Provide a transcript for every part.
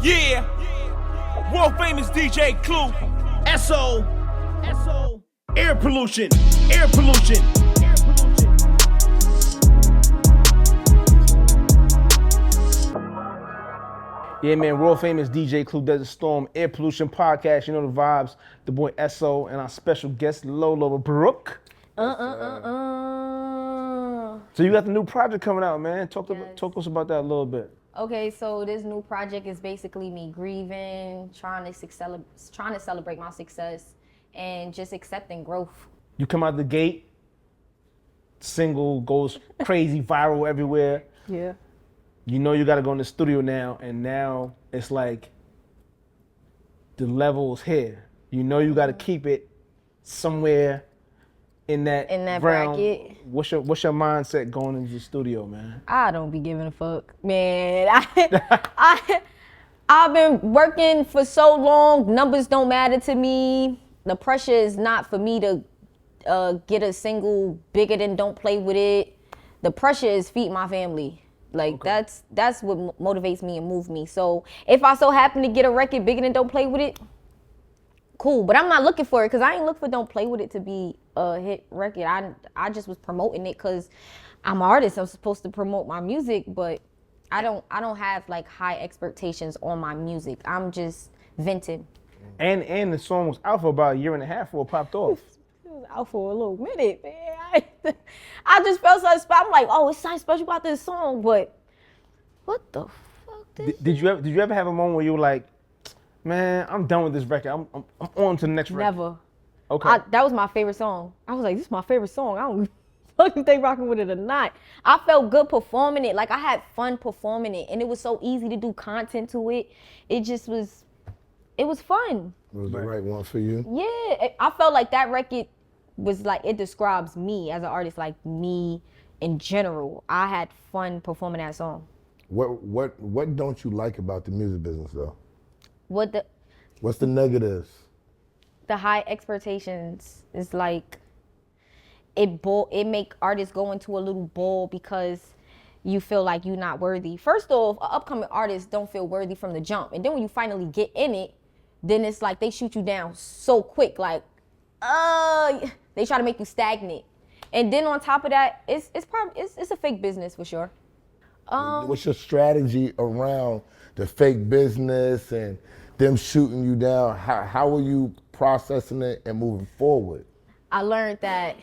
Yeah, world famous DJ Clue. SO, air pollution, air pollution. Yeah, man, world famous DJ Clue Desert Storm, Air Pollution Podcast. You know the vibes. The boy SO and our special guest Lola Brooke. So you got the new project coming out, man. Talk to us about that a little bit. Okay, so this new project is basically me grieving, trying to celebrate my success, and just accepting growth. You come out the gate, single goes crazy, viral everywhere. Yeah. You know you got to go in the studio now, and now it's like the level's here. You know you got to keep it somewhere in that realm. Bracket. What's your mindset going into the studio, man? I don't be giving a fuck, man. I've been working for so long. Numbers don't matter to me. The pressure is not for me to get a single bigger than Don't Play With It. The pressure is feed my family. Like, okay. That's what motivates me and moves me. So if I so happen to get a record bigger than Don't Play With It, cool. But I'm not looking for it because I ain't look for Don't Play With It to be a hit record. I just was promoting it because I'm an artist. I'm supposed to promote my music, but I don't have like high expectations on my music. I'm just venting. And the song was out for about a year and a half before it popped off. It was out for a little minute, man. I just felt so special. I'm like, oh, it's something special about this song, but what the fuck? Did you ever have a moment where you were like, man, I'm done with this record. I'm on to the next record? Never. Okay. That was my favorite song. I was like, this is my favorite song. I don't fucking think rocking with it or not. I felt good performing it. Like, I had fun performing it, and it was so easy to do content to it. It just was, it was fun. It was the right one for you? Yeah. I felt like that record was like, it describes me as an artist, like me in general. I had fun performing that song. What don't you like about the music business, though? What's the negatives? The high expectations is like, it make artists go into a little ball because you feel like you're not worthy. First off, upcoming artists don't feel worthy from the jump. And then when you finally get in it, then it's like they shoot you down so quick. Like, they try to make you stagnant. And then on top of that, it's a fake business for sure. What's your strategy around the fake business and them shooting you down? How are you processing it and moving forward? I learned that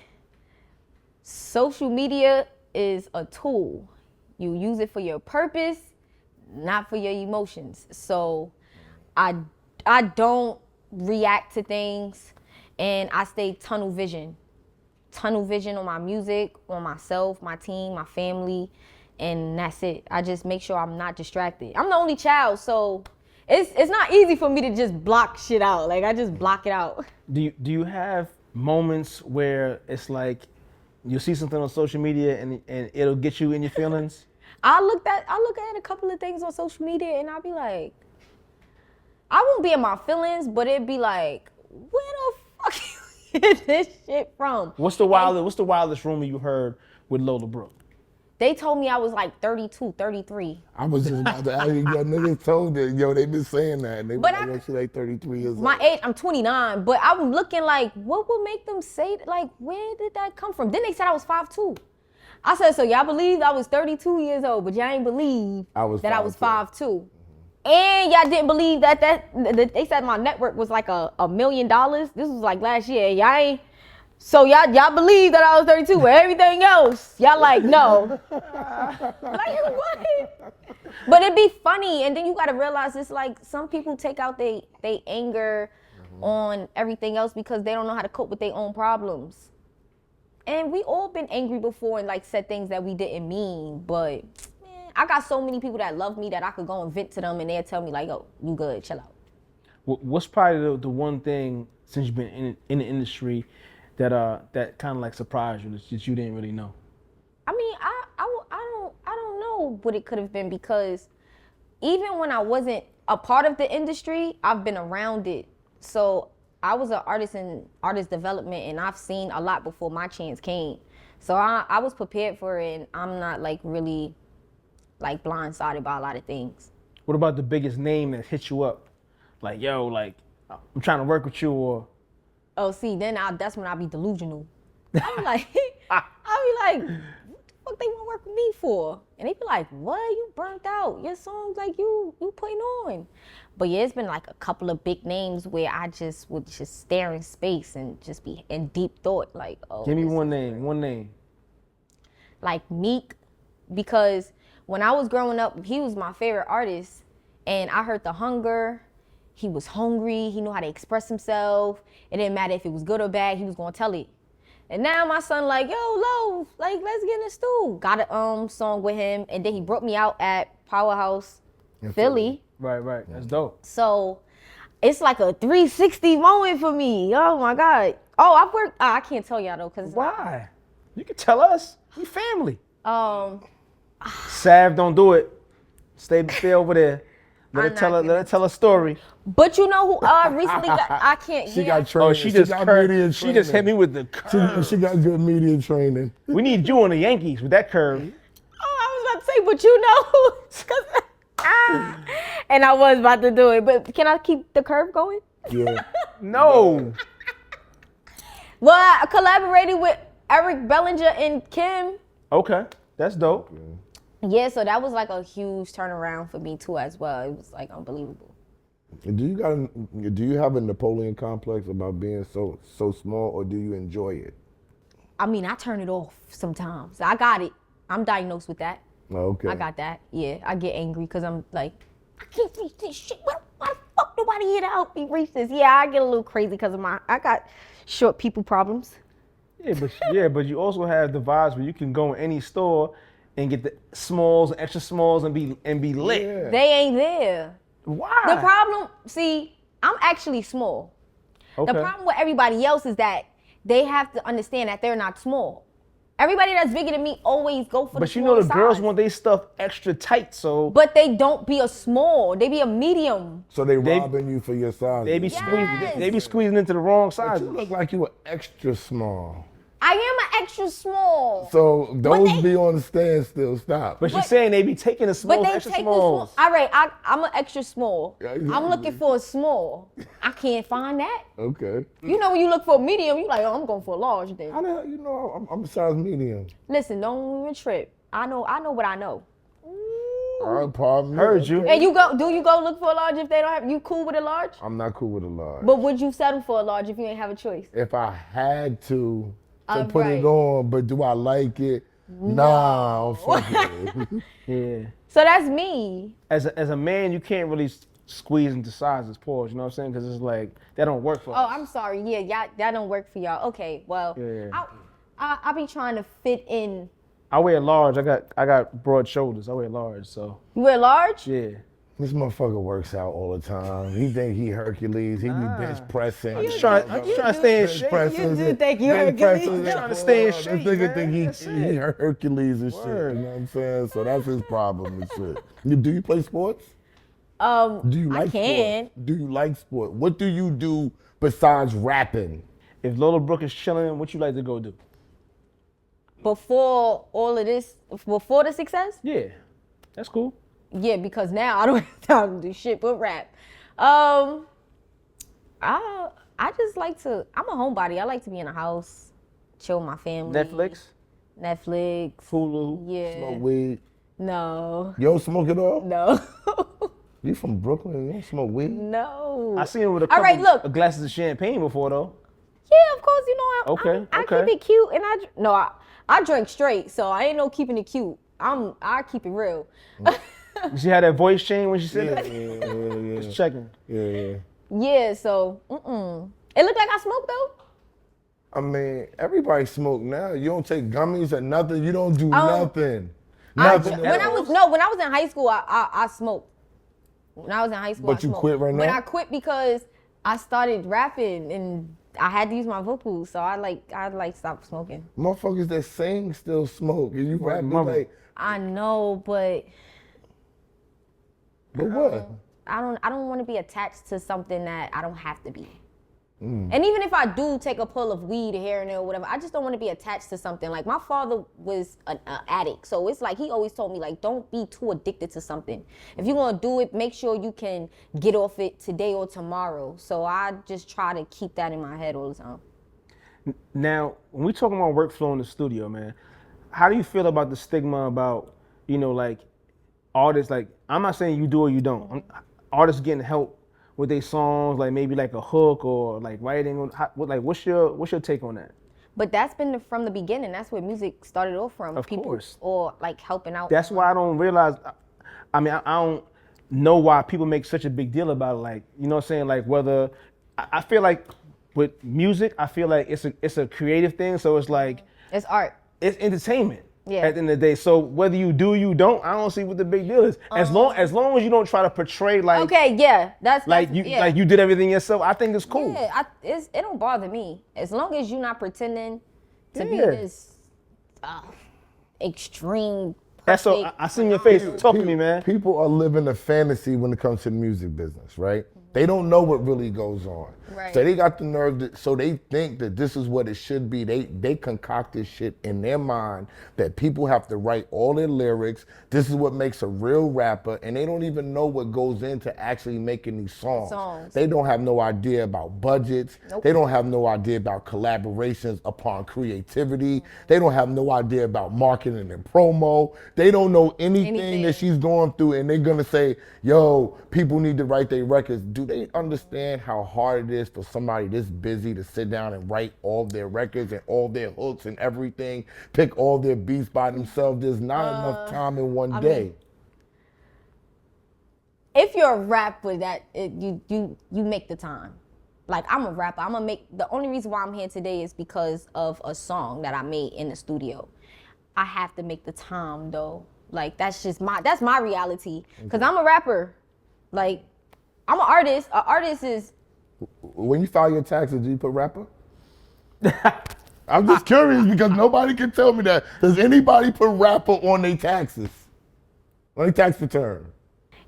social media is a tool. You use it for your purpose, not for your emotions. So I don't react to things, and I stay tunnel vision on my music, on myself, my team, my family, and that's it. I just make sure I'm not distracted. I'm the only child, so it's not easy for me to just block shit out. Like, I just block it out. Do you have moments where it's like you see something on social media and it'll get you in your feelings? I look at a couple of things on social media and I'll be like, I won't be in my feelings, but it'd be like, where the fuck you get this shit from? What's the wildest rumor you heard with Lola Brooke? They told me I was like 32, 33. I was just about to ask you, niggas told that, they been saying that. And they were like, she like 33 years old. My age, I'm 29, but I'm looking like, what would make them say, like, where did that come from? Then they said I was 5'2". I said, so y'all believed I was 32 years old, but y'all ain't believe that I was 5'2". Mm-hmm. And y'all didn't believe that they said my net worth was like $1 million. This was like last year. Y'all believe that I was 32, but everything else, y'all like, no. Like, what? But it'd be funny, and then you gotta realize it's like some people take out they anger on everything else because they don't know how to cope with their own problems. And we all been angry before and like said things that we didn't mean, but man, I got so many people that love me that I could go and vent to them and they'll tell me like, yo, you good, chill out. What's probably the one thing since you've been in the industry that kind of like surprised you that you didn't really know? I mean, I don't know what it could have been because even when I wasn't a part of the industry, I've been around it. So I was an artist in artist development, and I've seen a lot before my chance came. So I was prepared for it, and I'm not like really like blindsided by a lot of things. What about the biggest name that hit you up? Like, yo, like, I'm trying to work with you, or... Oh, see, then that's when I be delusional. I be like, what the fuck they want to work with me for? And they be like, what? You burnt out. Your songs like you putting on. But yeah, it's been like a couple of big names where I just would just stare in space and just be in deep thought. Like, oh. Give me one name. Like Meek, because when I was growing up, he was my favorite artist. And I heard the hunger. He was hungry. He knew how to express himself. It didn't matter if it was good or bad. He was going to tell it. And now my son like, yo, Lo, like, let's get in the stew. Got a song with him. And then he brought me out at Powerhouse Philly. Right. That's dope. So it's like a 360 moment for me. Oh, my God. Oh, I've worked. I can't tell y'all, though. Cause Why? You can tell us. We family. Sav, don't do it. Stay over there. Let her tell a story. But you know who recently got, I can't. She got training. Oh, she just hit me with the curve. She got good media training. We need you on the Yankees with that curve. Oh, I was about to say, but you know, and I was about to do it. But can I keep the curve going? Yeah. No. Well, I collaborated with Eric Bellinger and Kim. Okay, that's dope. Yeah, so that was like a huge turnaround for me too as well. It was like unbelievable. Do you have a Napoleon complex about being so small, or do you enjoy it? I mean, I turn it off sometimes. I got it. I'm diagnosed with that. Okay. I got that. Yeah, I get angry because I'm like, I can't reach this shit. Why the fuck nobody here to help me reach this? Yeah, I get a little crazy because I got short people problems. Yeah, but you also have the vibes where you can go in any store and get the smalls, extra smalls, and be lit. Yeah. They ain't there. Why? The problem, see, I'm actually small. Okay. The problem with everybody else is that they have to understand that they're not small. Everybody that's bigger than me always go for the But you know smaller the girls size. want their stuff extra tight, so But they don't be a small. They be a medium. So they robbing you for your size. they be Yes. squeezing into the wrong But size. you look like you were extra small. I am an extra small. So those be on the standstill. Stop. But she's saying they be taking the But smalls, they extra take the smalls. small. All right, I'm an extra small. Yeah, I'm looking for a small. I can't find that. Okay. You know when you look for a medium, you like, oh, I'm going for a large then. How the hell you know I'm a size medium? Listen, don't even trip. I know what I know. All right, pardon me. Heard you. And do you go look for a large if they don't have, you cool with a large? I'm not cool with a large. But would you settle for a large if you ain't have a choice? If I had to put Right. it on, but do I like it? Nah, I'm fucking Yeah. So that's me. As a man, you can't really squeeze into sizes, pause. You know what I'm saying? Because it's like that don't work for Oh, us. I'm sorry. Yeah, that don't work for y'all. Okay, well, Yeah. I be trying to fit in. I wear large. I got broad shoulders. I wear large, so You wear large? yeah. This motherfucker works out all the time. He think he Hercules. He be bench pressing. I'm just trying to stay in shape. You do think you Hercules. I'm trying to stay in shape, This nigga man. think That's he it. Hercules and shit. Word. You know what I'm saying? So that's his problem and shit. Do you play sports? Do you like I can. sport? Do you like sport? What do you do besides rapping? If Lola Brooke is chilling, what you like to go do? Before all of this, before the success? Yeah, that's cool. Yeah, because now I don't have time to do shit but rap. I just like to, I'm a homebody. I like to be in a house, chill with my family. Netflix. Hulu. Yeah. Smoke weed? No. You don't smoke it all? No. You from Brooklyn? You don't smoke weed? No. I seen him with a All couple right, look. of glasses of champagne before though. Yeah, of course, you know, I Okay. keep it cute and I drink straight, so I ain't no keeping it cute. I keep it real. She had that voice change when she said that. Yeah. Just checking. Yeah. Yeah, so, It looked like I smoked though. I mean, everybody smoke now. You don't take gummies or nothing. You don't do nothing. Nothing. When I was in high school, I smoked. When I was in high school, But I you smoked. quit right But now? I quit because I started rapping and I had to use my vocals, so I stopped smoking. Motherfuckers that sing still smoke. And you rap mother. like, I know, but but what? I don't want to be attached to something that I don't have to be. And even if I do take a pull of weed here and there or whatever, I just don't want to be attached to something. Like my father was an addict. So it's like he always told me, like, don't be too addicted to something. If you're going to do it, make sure you can get off it today or tomorrow. So I just try to keep that in my head all the time. Now, when we talking about workflow in the studio, man, how do you feel about the stigma about, you know, like artists, like, I'm not saying you do or you don't. Artists getting help with their songs, like maybe like a hook or like writing, what's your take on that? But that's been from the beginning. That's where music started off from. Of course. Or like helping out. That's why I don't realize, I don't know why people make such a big deal about it. Like, you know what I'm saying? Like whether, I feel like with music, I feel like it's a creative thing. So it's like. It's art. It's entertainment. Yeah. At the end of the day, so whether you do, you don't, I don't see what the big deal is. As long as you don't try to portray like. Okay, yeah, that's like you did everything yourself. I think it's cool. Yeah, it don't bother me as long as you're not pretending to be this extreme. That's so. I see your face. Talk to me, man. People are living a fantasy when it comes to the music business, right? They don't know what really goes on. Right. So they got the nerve, so they think that this is what it should be. They concoct this shit in their mind that people have to write all their lyrics. This is what makes a real rapper, and they don't even know what goes into actually making these songs. They don't have no idea about budgets. Nope. They don't have no idea about collaborations upon creativity. They don't have no idea about marketing and promo. They don't know anything that she's going through, and they're gonna say, yo, people need to write their records. Do they understand how hard it is for somebody this busy to sit down and write all their records and all their hooks and everything, pick all their beats by themselves? There's not enough time in one day. If you're a rapper, you make the time. Like, I'm a rapper. The only reason why I'm here today is because of a song that I made in the studio. I have to make the time though. Like, that's my reality. Cause I'm a rapper. Like, I'm an artist. An artist is. When you file your taxes, do you put rapper? I'm just curious because nobody can tell me that. Does anybody put rapper on their taxes? On their tax return?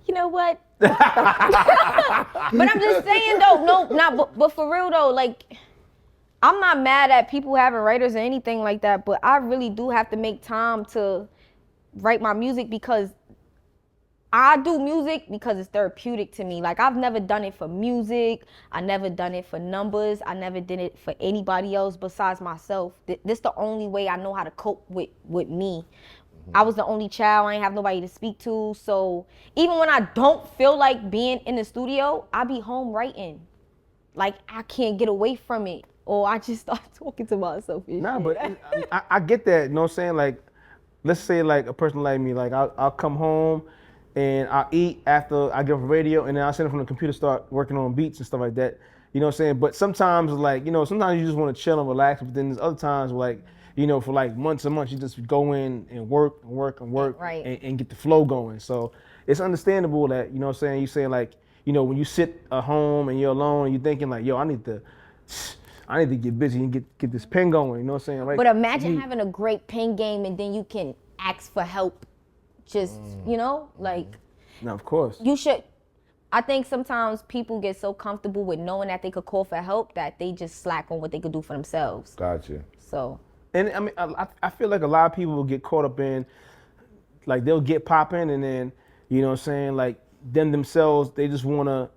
You know what? But I'm just saying though, but for real though, like, I'm not mad at people having writers or anything like that, but I really do have to make time to write my music because I do music because it's therapeutic to me. Like, I've never done it for music. I never done it for numbers. I never did it for anybody else besides myself. This the only way I know how to cope with me. I was the only child. I ain't have nobody to speak to. So even when I don't feel like being in the studio, I be home writing. Like, I can't get away from it. Or I just start talking to myself. Nah, but I get that. You know what I'm saying? Like, let's say like a person like me, like I'll come home and I'll eat after I get off the radio, and then I'll sit from the computer, start working on beats and stuff like that. You know what I'm saying? But sometimes, like, you know, sometimes you just want to chill and relax, but then there's other times where, like, you know, for like months and months, you just go in and work right. and get the flow going. So it's understandable that, you know what I'm saying, you saying like, you know, when you sit at home and you're alone, and you're thinking like, yo, I need to get busy and get this pen going, you know what I'm saying? Right? But imagine having a great pen game and then you can ask for help. Just, you know, like. No, of course. You should. I think sometimes people get so comfortable with knowing that they could call for help that they just slack on what they could do for themselves. Gotcha. So. And I mean, I feel like a lot of people will get caught up in, like, they'll get popping and then, you know what I'm saying, like, themselves, they just want to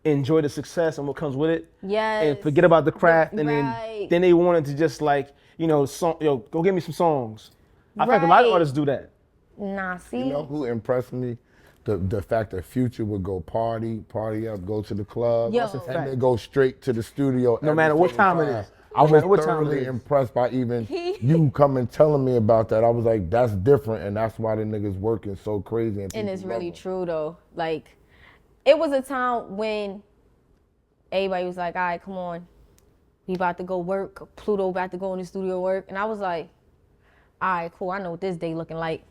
enjoy the success and what comes with it. Yes. And forget about the craft. And right. then they wanted to just, like, you know, go get me some songs. I feel like a lot of artists do that. Nah, see. You know who impressed me? The fact that Future would go party up, go to the club, Yo. and then go straight to the studio. No matter what time it is. I was thoroughly impressed by even you coming telling me about that. I was like, that's different, and that's why the niggas working so crazy. And it's really true though. Like, it was a time when everybody was like, all right, come on, we about to go work. Pluto about to go in the studio work, and I was like, all right, cool. I know what this day looking like.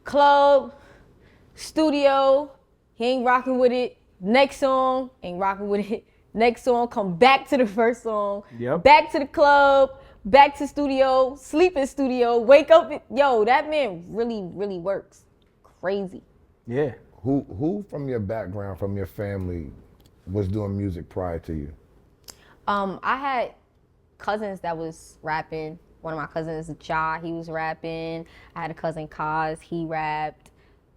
Club, studio, he ain't rocking with it. Next song, ain't rocking with it. Next song, come back to the first song. Yep. Back to the club, back to studio, sleep in studio, wake up. Yo, that man really, really works. Crazy. Yeah. Who from your background, from your family, was doing music prior to you? I had cousins that was rapping. One of my cousins, Ja, he was rapping. I had a cousin, Kaz, he rapped.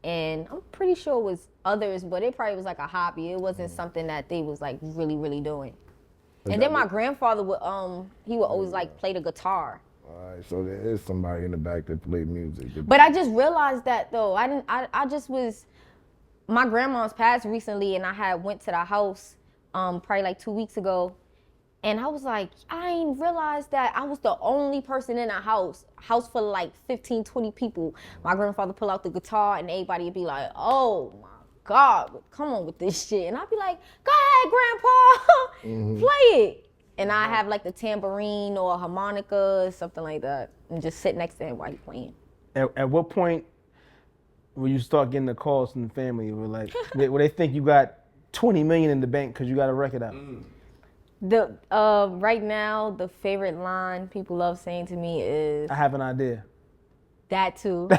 And I'm pretty sure it was others, but it probably was like a hobby. It wasn't something that they was like really, really doing. And then my grandfather would he would always like play the guitar. All right, so there is somebody in the back that played music. But I just realized that though. I just was, my grandma's passed recently and I had went to the house probably like 2 weeks ago. And I was like, I ain't realized that I was the only person in a house full of like 15, 20 people. My grandfather pull out the guitar and everybody would be like, oh my God, come on with this shit. And I'd be like, go ahead, Grandpa, play it. And I have like the tambourine or a harmonica or something like that and just sit next to him while he's playing. At what point will you start getting the calls from the family where they think you got 20 million in the bank because you got a record out? The right now, the favorite line people love saying to me is, I have an idea. That too.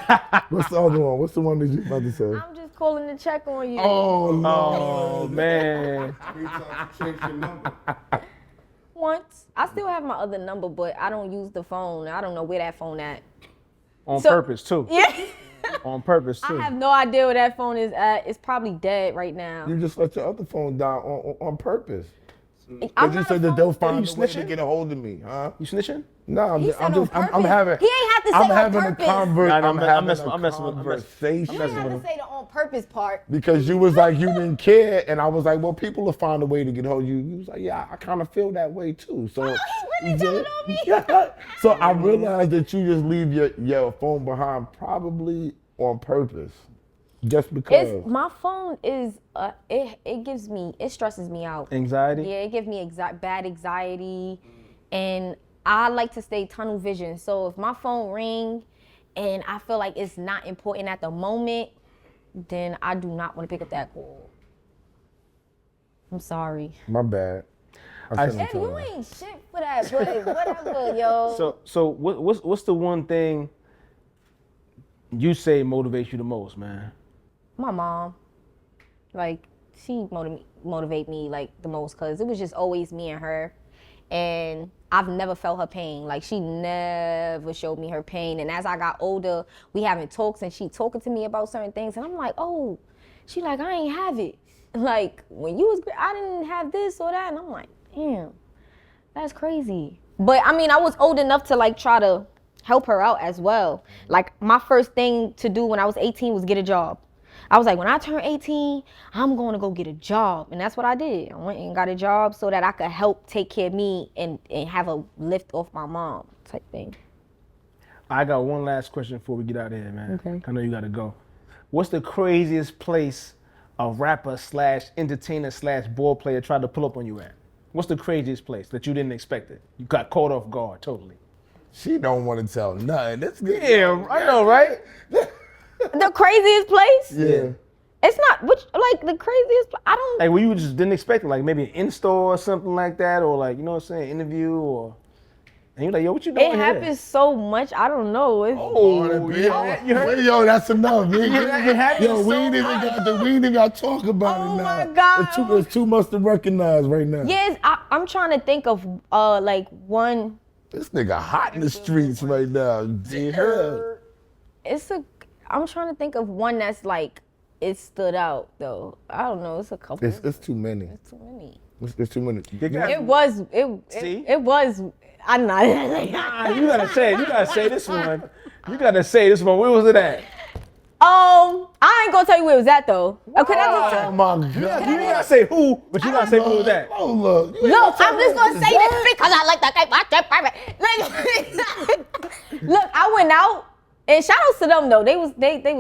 What's the other one? What's the one that you about to say? I'm just calling to check on you. Oh man. Once. I still have my other number, but I don't use the phone. I don't know where that phone at. On purpose too. Yeah. On purpose too. I have no idea where that phone is at. It's probably dead right now. You just let your other phone die on purpose. I'm Because you not said a that they'll phone- find a way to get a hold of me, huh? You snitching? No, He said on purpose. I'm having. He ain't have to say I'm on having purpose. a conversation. Nah, I'm I'm having messing- a I'm messing with- conversation. You ain't have to say the on purpose part. Because you was like, you didn't care, and I was like, well, people will find a way to get hold of you. You was like, yeah, I kind of feel that way too. So he really telling on me. So I realized that you just leave your phone behind probably on purpose, just because. My phone is it stresses me out. Anxiety? Yeah, it gives me bad anxiety, and I like to stay tunnel vision. So if my phone ring, and I feel like it's not important at the moment, then I do not want to pick up that call. I'm sorry. My bad. And you ain't shit for that, but whatever, yo. So what's the one thing you say motivates you the most, man? My mom, like, she motivate me like the most, because it was just always me and her, and I've never felt her pain. Like, she never showed me her pain. And as I got older, we having talks and she talking to me about certain things, and I'm like, oh, she like, I ain't have it. Like, when you was, I didn't have this or that, and I'm like, damn, that's crazy. But I mean, I was old enough to like try to help her out as well. Like, my first thing to do when I was 18 was get a job. I was like, when I turn 18, I'm going to go get a job. And that's what I did. I went and got a job so that I could help take care of me and have a lift off my mom type thing. I got one last question before we get out of here, man. Okay. I know you got to go. What's the craziest place a rapper / entertainer / ball player tried to pull up on you at? What's the craziest place that you didn't expect it? You got caught off guard totally. She don't want to tell nothing. That's good. Yeah, I know, right? The craziest place? Yeah. It's not, like, the craziest place. I don't. Like, where you just didn't expect it, like maybe an in-store or something like that, or like, you know what I'm saying, interview, or, and you're like, yo, what you doing It here? happens so much. I don't know. Yo, that's enough. We ain't even got to talk about it now. Oh my God. It's too much to recognize right now. Yes, I'm trying to think of like one. This nigga hot in the streets right now. Yeah. I'm trying to think of one that's like, it stood out though. I don't know. It's a couple. It's too many. It's too many. It's too many. It was. See? It was. I'm not. You gotta say it. You gotta say this one. You gotta say this one. Where was it at? I ain't gonna tell you where it was at though. Okay, Oh my God. You gotta say who, but you gotta say where it was at. Oh look. Look, I'm just gonna say this because I like that guy. Watch that private. Look, I went out, and shout outs to them though. They was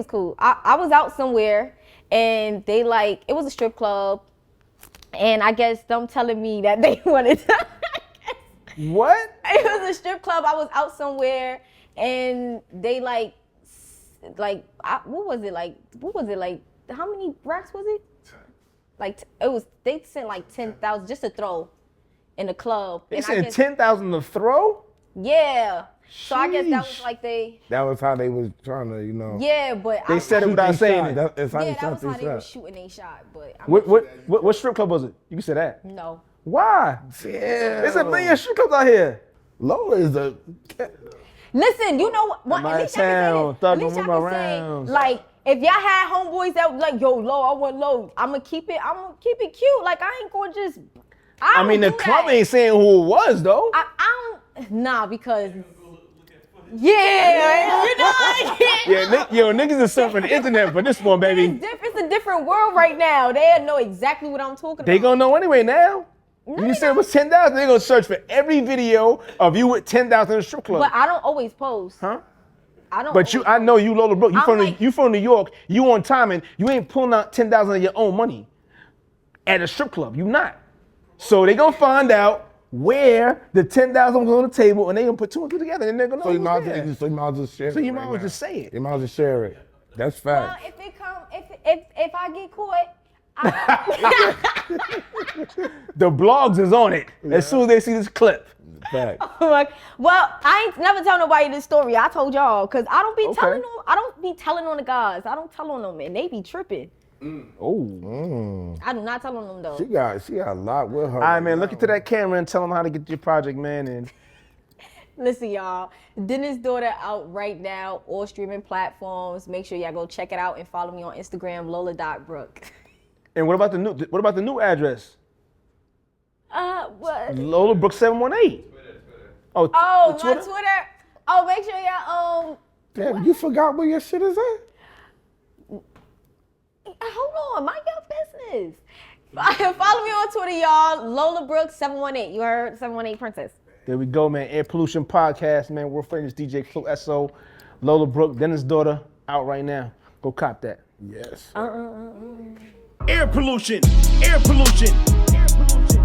cool. I was out somewhere, and they like, it was a strip club, and I guess them telling me that they wanted to. What? It was a strip club. I was out somewhere, and they what was it like? How many racks was it? They sent like 10,000 just to throw in the club. They And said 10,000 to throw? Yeah. So I guess that was Sheesh. like That was how they was trying to, you know. Yeah, but They said it without saying it. That's how yeah, they that shot was how their they were shot. shooting they shot. But What strip club was it? You can say that. no, Why? Yeah. There's a million strip clubs out here. Lola is a. Listen, you know what? My At least I can town, say this. At thugging least I with my can say, rounds. like, if y'all had homeboys that was like, yo, low, I want low. I'ma keep it cute. Like, I ain't gonna just. I mean, the club ain't saying who it was though. I don't. Nah, because. Yeah, you know. Yeah, niggas is surfing the internet for this one, baby. It's a different world right now. They know exactly what I'm talking They about. gonna know anyway now. No, You they said it was 10,000. They gonna search for every video of you with 10,000 in a strip club. But I don't always post. Huh? I don't. But I know you, Lola Brooke. You I'm from New York. You on time, and you ain't pulling out 10,000 of your own money at a strip club. You not. So they gonna find out where the 10,000 was on the table, and they gonna put two and two together, and they're gonna know. So you who's might there. as well just share it. So you might as right well now. just say it. You might as well share it. That's Well, fact. if it come, if I get caught, The blogs is on it as soon as they see this clip. Fact. like, well, I ain't never tell nobody this story. I told y'all, cause I don't be Okay. telling them. I don't be telling on the guys. I don't tell on them, and they be tripping. Oh. I do not tell on them though. She got a lot with her. All right, man. Look into that camera and tell them how to get your project, man. And Listen, y'all. Dennis' daughter out right now, all streaming platforms. Make sure y'all go check it out and follow me on Instagram, Lola.Brooke. what about the new address? What? Lola Brooke 718. Oh, Oh, the my Twitter. Oh, make sure y'all Damn, you forgot where your shit is at? hold on, mind your business. Follow me on Twitter, y'all. Lola Brooke 718. You heard 718 Princess. There we go, man. Air Pollution Podcast, man. World famous DJ Flo SO, Lola Brooke, Dennis' daughter, out right now. Go cop that. Yes. Air pollution. Air pollution. Air pollution.